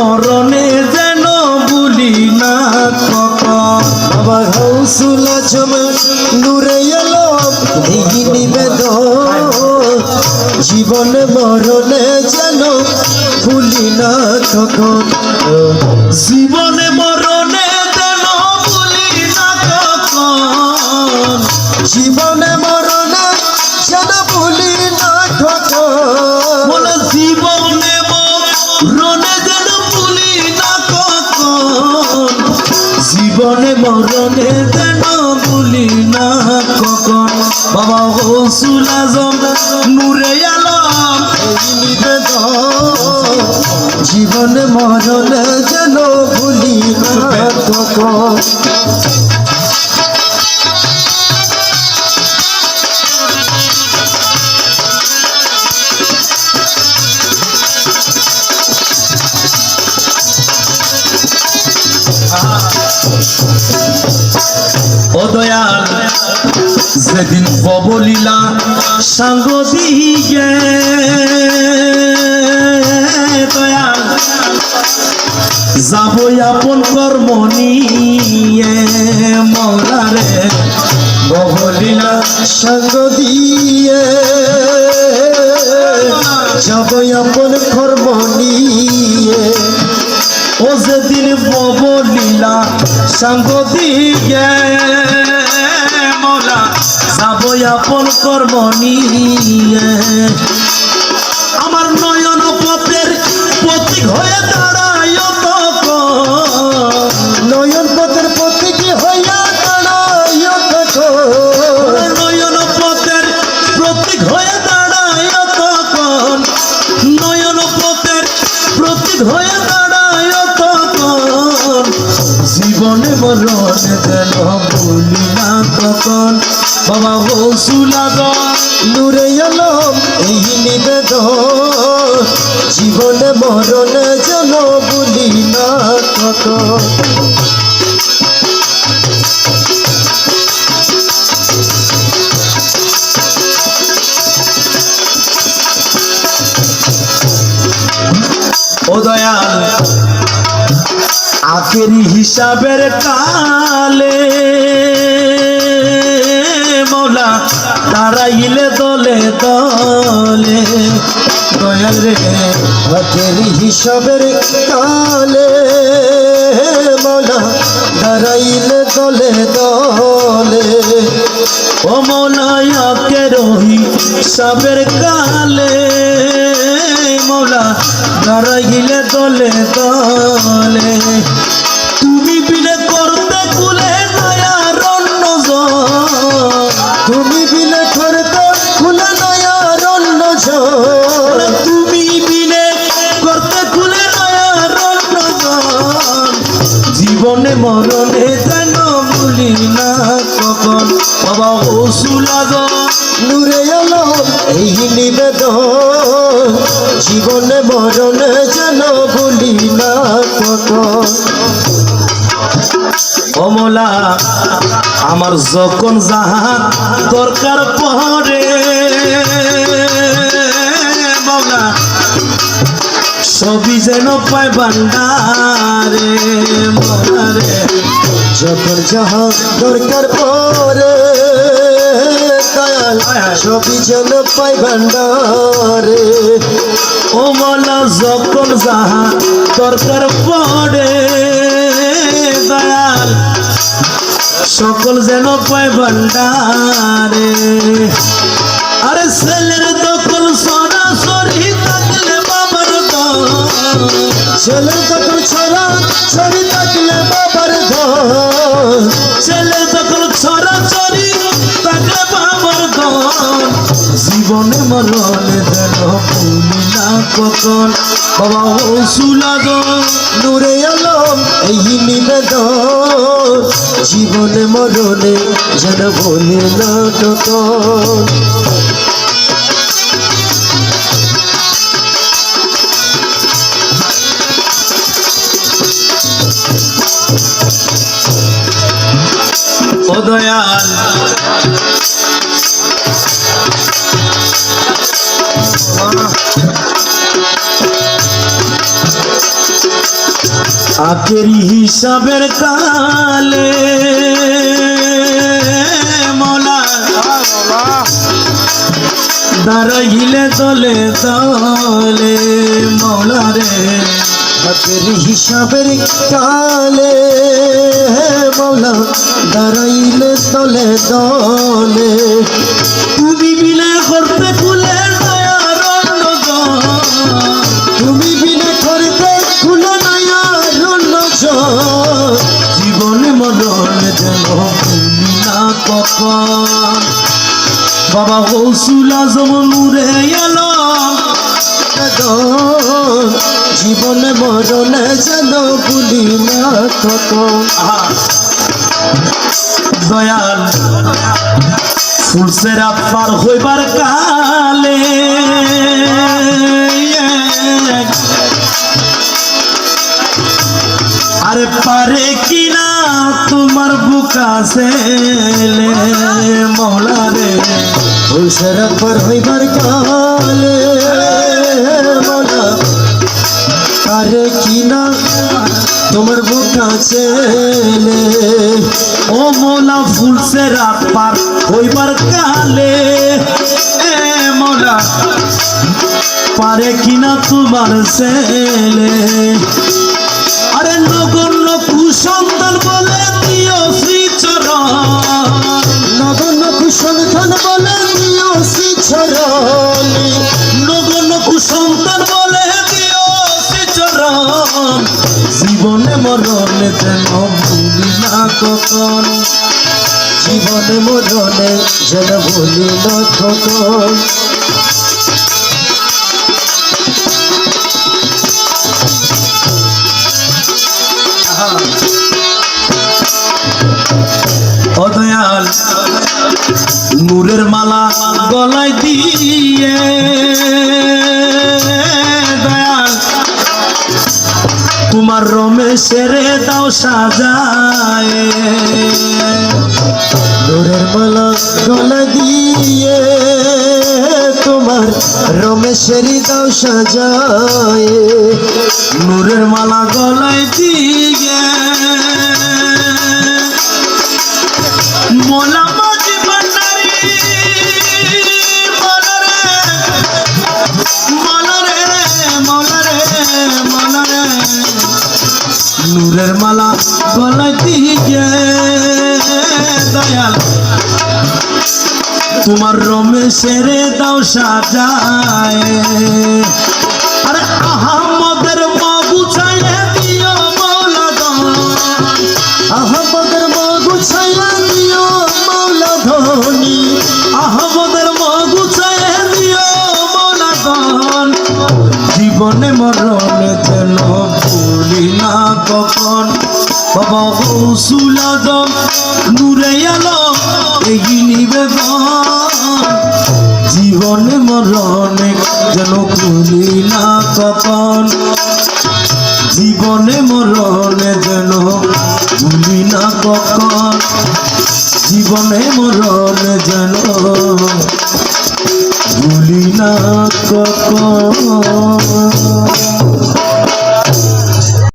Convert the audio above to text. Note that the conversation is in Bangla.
মরণে যেন ভুলি না কখন। বাবা গাউসুল আজম নূরে আলম এই নিবেদন, জীবনে মরণে যেন ভুলি না কখন। জীবনে মরণে যেন ভুলি না কখন। জীবনে মরণে যেন ভুলি না কখন। বলে জীবনে মরণে যেন ভুলি না কখন। জীবনে মরণে যেন ভুলি না কখন। বাবা গাউসুল আজম নূরে আলম এই নিবেদন, জীবনে মরণে যেন ভুলি না কখন। ও দয়াল যেদিন ববলীলা সাঙ্গ দিয়ে দয়াল যাবই আপন কর্ম নিয়ে মৌলারে ববলীলা সঙ্গ দিয়ে যাব আপন কর্ম নিয়ে। ও যেদিন ববলীলা সাঙ্গ দিয়ে মৌলা যাবই আপন কর্ম নিয়ে। আমার নয়ন পথের প্রতীক হয়ে দাঁড়ায় তখন। নয়ন পথের প্রতীকী হইয়া দাঁড়ায় তখন। নয়ন পথের প্রতীক হয়ে দাঁড়ায় তখন। নয়ন পথের প্রতীক হয়ে দাঁড়ায় তখন। জীবনে মরণে যেন ভুলি না তখন। বাবা গাউসুল আজম নূরে আলম এই নিবেদন, জীবনে মরণে যেন ভুলি না কখন। ও দয়াল আখেরি হিসাবের কালে মৌলা দাঁড়াইলে দলে দলে। দয়াল রে হাতের হিসাবের কালে মৌলা দাঁড়াইলে দলে দলে। ও মৌলা আখের হিসাবের কালে মৌলা দাঁড়াইলে দলে দলে। তুমি বিলে করতে কুলে নয়ার অন্যজন। তুমি বিলে করতে খুলে নয়ার অন্যজন। তুমি বিলে করতে কুলে নয়ার অন্যজন। জীবনে মরণে যেন ভুলি না কখন। বাবা গাউসুল আজম নূরে আলম এই নিবেদন, জীবনে মরণে যেন ভুলি না কখন। ও মৌলা আমার যখন যাহা দরকার পড়ে মৌলা সবই যেন পায় ভান্ডারে মৌলা রে। যখন যাহা দরকার পড়ে দয়াল সবই যেন পাই ভান্ডারে। ও মৌলা যখন যাহা দরকার পড়ে দয়াল সকল যেন পায় ভান্ডারে। আরে ছেলের দখল সরাসরি থাকলে বাবার দল। ছেলে যখন ছড়া ছড়ি থাকলে বাবার ধন। ছেলে দখল সরাসরি থাকলে বাবার দল। জীবনে মরণে যেন ভুলি না কখন। বাবা গাউসুল আজম নূরে আলম এই নিবেদন, জীবনে মরণে যেন ভুলি না কখন। ও দয়াল আখেরি হিসাবের কালে মৌলা দাঁড়াইলে দলে দলে মৌলা রে আখের হিসাবের কালে মৌলা দাঁড়াইলে দলে দলে তুমি বিনা করতে খুলে দয়ার নজর তুমি বিনা করতে খুলে নয়ার নজর জীবনে মরণ যেন ভুলি না কখন বাবা গৌসুল আজম নূরে এলো জীবনে মরণে যেন ভুলি না কখন দয়াল ফুলসের পার হইবার কালে আরে পারে কিনা তোমার বুকা ছেলে মৌলা রে ফুলসের পর হইবার কালে মৌলা আরে কিনা তোমার বুকা ছেলে ও মৌলা ফুলসের পার হইবার কালে এ মৌলা পারে কিনা তোমার ছেলে আরে নগণ্য কুসন্তান বলে দিও শ্রীচরণ নগণ্য কুসন্তান বলে দিও শ্রীচরণ নগণ্য কুসন্তান বলে দিও শ্রীচরণ জীবনে মরণে যেন ভুলি না কখন জীবনে মরণে যেন ভুলি না কখন অদয়াল নূরের মালা গলায় দিয়ে দয়াল তোমার রমেশের দাও সাজায় নূরের মালা গলা দিয়ে তোমার রমেশের দাও সাজায় নূরের মালা গলায় দিয়ে মোলা মাঝি ভান্ডারি মলরে মলরে মলরে নূরের মালা গলায় দিয়ে দয়াল তোমার রমেশের দাও সাজায় আরে আহমদের মা বুঝাইলে দিও মৌলা আহমদের মগু ছাইলা দিও মৌলা ধনী আহমদের মগু চাইলে দিও মৌলা জীবনে মরণে যেন ভুলি না কখন বাবা গৌসুল আজম নূরে এলো এগি নিবেদন জীবনে মরণে যেন ভুলি না কখন জীবনে মরণে যেন ভুলি না কখন জীবনে মরণে যেন ভুলি না কখন